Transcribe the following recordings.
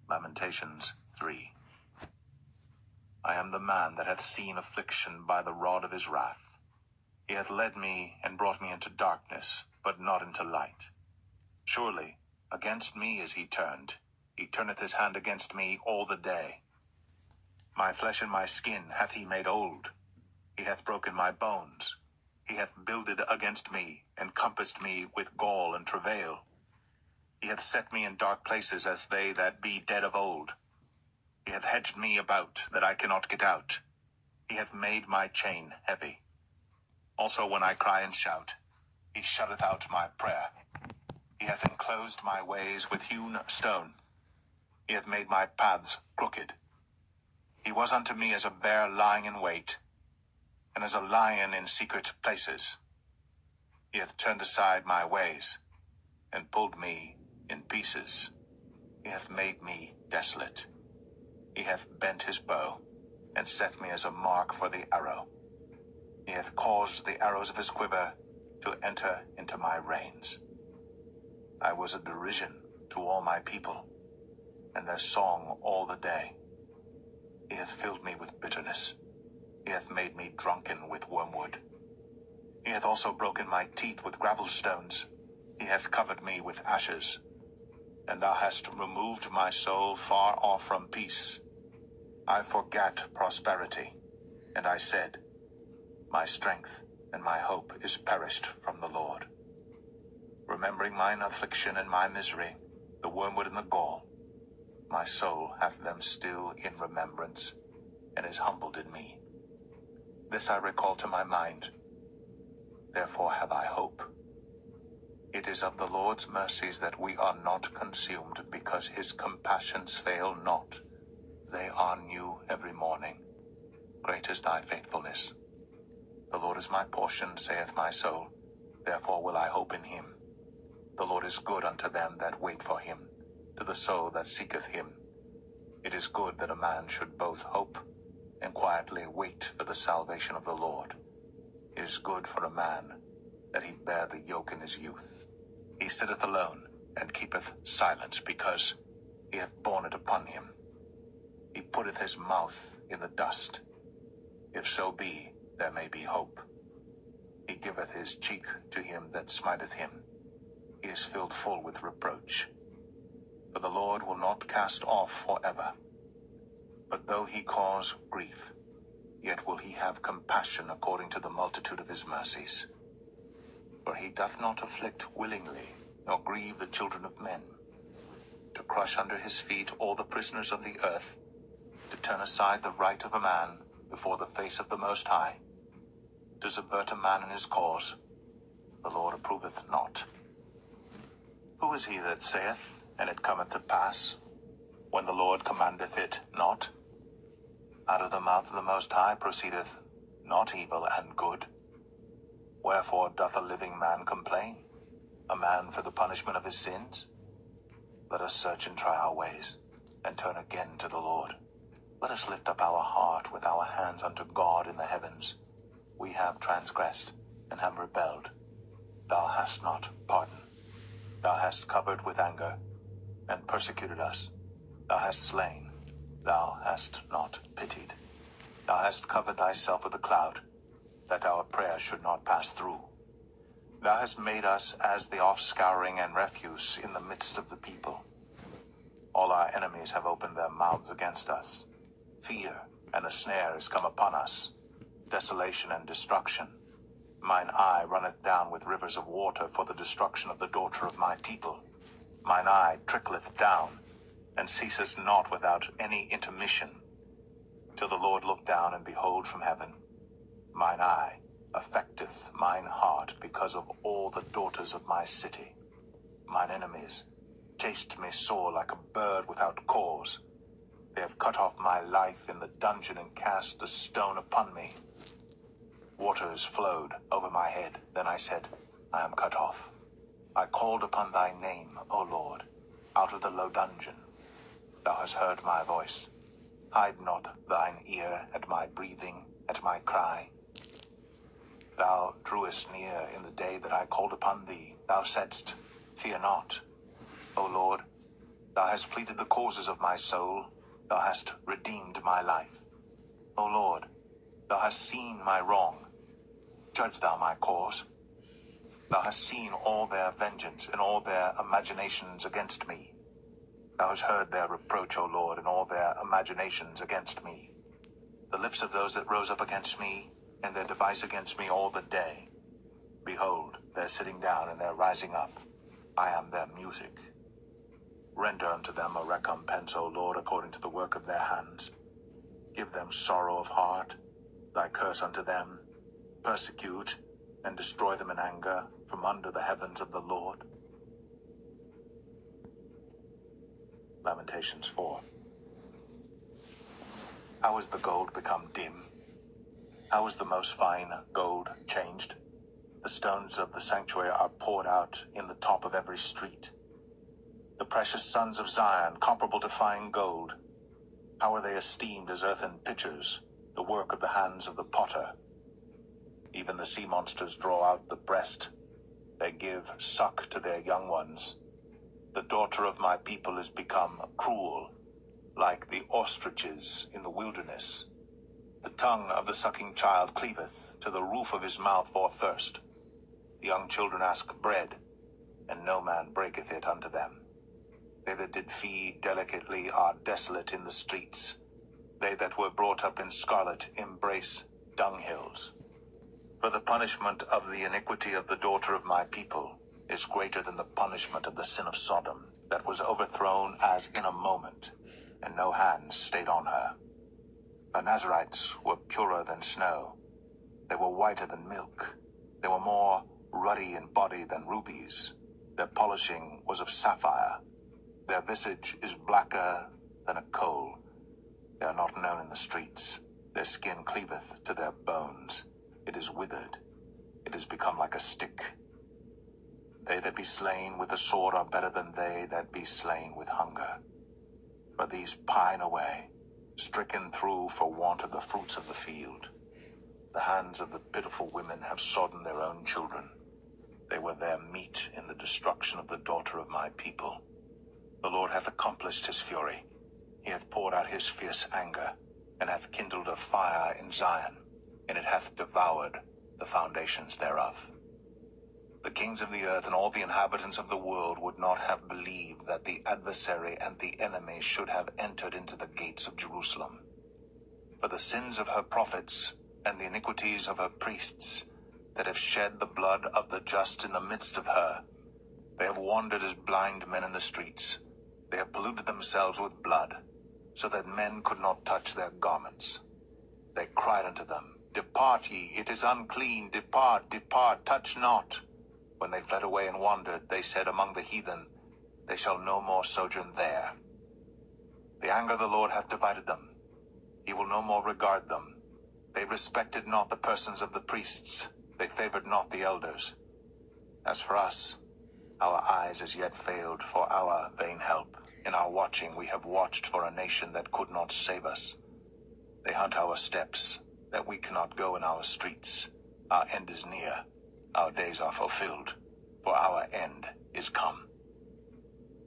Lamentations 3. I am the man that hath seen affliction by the rod of his wrath. He hath led me and brought me into darkness, but not into light. Surely against me is he turned. He turneth his hand against me all the day. My flesh and my skin hath he made old. He hath broken my bones. He hath builded against me, and compassed me with gall and travail. He hath set me in dark places as they that be dead of old. He hath hedged me about, that I cannot get out. He hath made my chain heavy. Also when I cry and shout, he shutteth out my prayer. He hath enclosed my ways with hewn stone. He hath made my paths crooked. He was unto me as a bear lying in wait, and as a lion in secret places. He hath turned aside my ways, and pulled me in pieces. He hath made me desolate. He hath bent his bow, and set me as a mark for the arrow. He hath caused the arrows of his quiver to enter into my reins. I was a derision to all my people, and their song all the day. He hath filled me with bitterness. He hath made me drunken with wormwood. He hath also broken my teeth with gravel stones. He hath covered me with ashes. And thou hast removed my soul far off from peace. I forgat prosperity, and I said, my strength and my hope is perished from the Lord. Remembering mine affliction and my misery, the wormwood and the gall, my soul hath them still in remembrance, and is humbled in me. This I recall to my mind, therefore have I hope. It is of the Lord's mercies that we are not consumed, because his compassions fail not. They are new every morning. Great is thy faithfulness. The Lord is my portion, saith my soul. Therefore will I hope in him. The Lord is good unto them that wait for him, to the soul that seeketh him. It is good that a man should both hope and quietly wait for the salvation of the Lord. It is good for a man that he bear the yoke in his youth. He sitteth alone, and keepeth silence, because he hath borne it upon him. He putteth his mouth in the dust. If so be, there may be hope. He giveth his cheek to him that smiteth him. He is filled full with reproach. For the Lord will not cast off forever. But though he cause grief, yet will he have compassion according to the multitude of his mercies. For he doth not afflict willingly, nor grieve the children of men, to crush under his feet all the prisoners of the earth, to turn aside the right of a man before the face of the Most High, to subvert a man in his cause, the Lord approveth not. Who is he that saith, and it cometh to pass, when the Lord commandeth it not? Out of the mouth of the Most High proceedeth not evil and good. Wherefore doth a living man complain, a man for the punishment of his sins? Let us search and try our ways, and turn again to the Lord. Let us lift up our heart with our hands unto God in the heavens. We have transgressed, and have rebelled. Thou hast not pardoned. Thou hast covered with anger, and persecuted us. Thou hast slain. Thou hast not pitied. Thou hast covered thyself with a cloud, that our prayer should not pass through. Thou hast made us as the offscouring and refuse in the midst of the people. All our enemies have opened their mouths against us. Fear and a snare is come upon us, desolation and destruction. Mine eye runneth down with rivers of water for the destruction of the daughter of my people. Mine eye trickleth down, and ceaseth not without any intermission, till the Lord look down and behold from heaven. Mine eye affecteth mine heart because of all the daughters of my city. Mine enemies chased me sore like a bird without cause. They have cut off my life in the dungeon, and cast a stone upon me. Waters flowed over my head. Then I said, I am cut off. I called upon thy name, O Lord, out of the low dungeon. Thou hast heard my voice. Hide not thine ear at my breathing, at my cry. Thou drewest near in the day that I called upon thee. Thou saidst, fear not. O Lord, Thou hast pleaded the causes of my soul. Thou hast redeemed my life. O Lord, thou hast seen my wrong. Judge thou my cause. Thou hast seen all their vengeance and all their imaginations against me. Thou hast heard their reproach, O Lord, and all their imaginations against me. The lips of those that rose up against me, and their device against me all the day. Behold, their sitting down and their rising up. I am their music. Render unto them a recompense, O Lord, according to the work of their hands. Give them sorrow of heart, thy curse unto them. Persecute and destroy them in anger from under the heavens of the Lord. Lamentations 4. How is the gold become dim? How is the most fine gold changed? The stones of the sanctuary are poured out in the top of every street. The precious sons of Zion, comparable to fine gold, how are they esteemed as earthen pitchers, the work of the hands of the potter? Even the sea monsters draw out the breast. They give suck to their young ones. The daughter of my people is become cruel, like the ostriches in the wilderness. The tongue of the sucking child cleaveth to the roof of his mouth for thirst. The young children ask bread, and no man breaketh it unto them. They that did feed delicately are desolate in the streets. They that were brought up in scarlet embrace dunghills. For the punishment of the iniquity of the daughter of my people is greater than the punishment of the sin of Sodom, that was overthrown as in a moment, and no hand stayed on her. Her Nazarites were purer than snow. They were whiter than milk. They were more ruddy in body than rubies. Their polishing was of sapphire. Their visage is blacker than a coal. They are not known in the streets. Their skin cleaveth to their bones. It is withered. It is become like a stick. They that be slain with the sword are better than they that be slain with hunger. For these pine away, stricken through for want of the fruits of the field. The hands of the pitiful women have sodden their own children. They were their meat in the destruction of the daughter of my people. The Lord hath accomplished his fury. He hath poured out his fierce anger, and hath kindled a fire in Zion, and it hath devoured the foundations thereof. The kings of the earth and all the inhabitants of the world would not have believed that the adversary and the enemy should have entered into the gates of Jerusalem. For the sins of her prophets and the iniquities of her priests, that have shed the blood of the just in the midst of her, they have wandered as blind men in the streets. They have polluted themselves with blood, so that men could not touch their garments. They cried unto them, Depart ye, it is unclean, depart, depart, touch not. When they fled away and wandered, they said among the heathen, They shall no more sojourn there. The anger of the Lord hath divided them. He will no more regard them. They respected not the persons of the priests. They favored not the elders. As for us, our eyes as yet failed for our vain help. In our watching we have watched for a nation that could not save us. They hunt our steps, that we cannot go in our streets. Our end is near. Our days are fulfilled, for our end is come.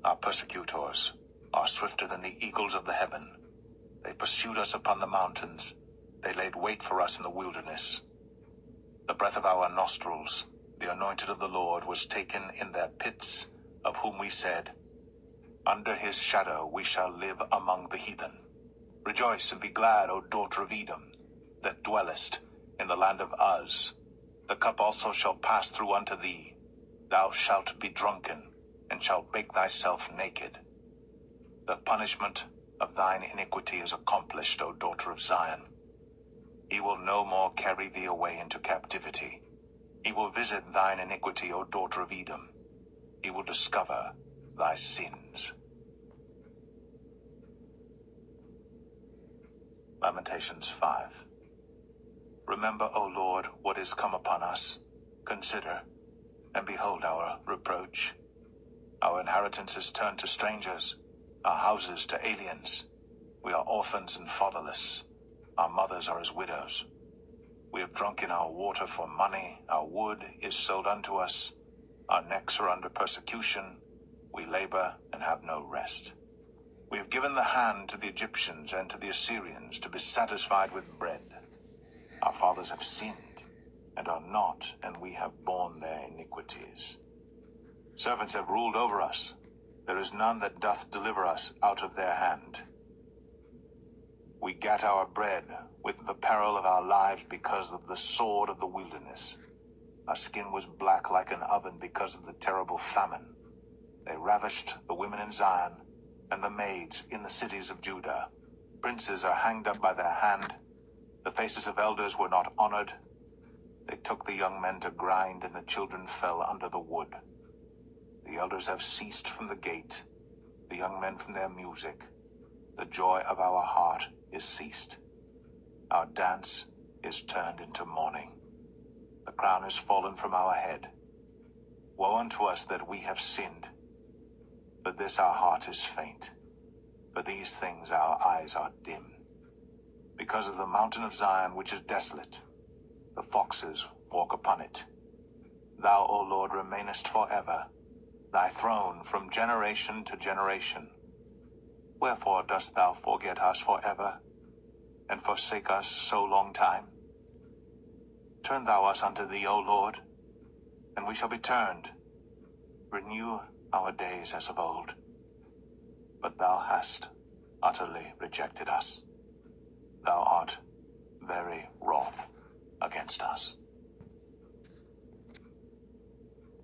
Our persecutors are swifter than the eagles of the heaven. They pursued us upon the mountains. They laid wait for us in the wilderness. The breath of our nostrils, the anointed of the Lord, was taken in their pits, of whom we said, Under his shadow we shall live among the heathen. Rejoice and be glad, O daughter of Edom, that dwellest in the land of Uz. The cup also shall pass through unto thee. Thou shalt be drunken, and shalt bake thyself naked. The punishment of thine iniquity is accomplished, O daughter of Zion. He will no more carry thee away into captivity. He will visit thine iniquity, O daughter of Edom. He will discover thy sins. Lamentations 5. Remember, O Lord, what is come upon us. Consider, and behold our reproach. Our inheritance is turned to strangers, our houses to aliens. We are orphans and fatherless. Our mothers are as widows. We have drunken our water for money. Our wood is sold unto us. Our necks are under persecution. We labor and have no rest. We have given the hand to the Egyptians and to the Assyrians to be satisfied with bread. Our fathers have sinned and are not, and we have borne their iniquities. Servants have ruled over us. There is none that doth deliver us out of their hand. We gat our bread with the peril of our lives because of the sword of the wilderness. Our skin was black like an oven because of the terrible famine. They ravished the women in Zion and the maids in the cities of Judah. Princes are hanged up by their hand. The faces of elders were not honored. They took the young men to grind, and the children fell under the wood. The elders have ceased from the gate, the young men from their music. The joy of our heart is ceased. Our dance is turned into mourning. The crown is fallen from our head. Woe unto us that we have sinned. For this our heart is faint. For these things our eyes are dim. Because of the mountain of Zion, which is desolate, the foxes walk upon it. Thou, O Lord, remainest forever, thy throne from generation to generation. Wherefore dost thou forget us forever, and forsake us so long time? Turn thou us unto thee, O Lord, and we shall be turned. Renew our days as of old. But thou hast utterly rejected us. Thou art very wroth against us.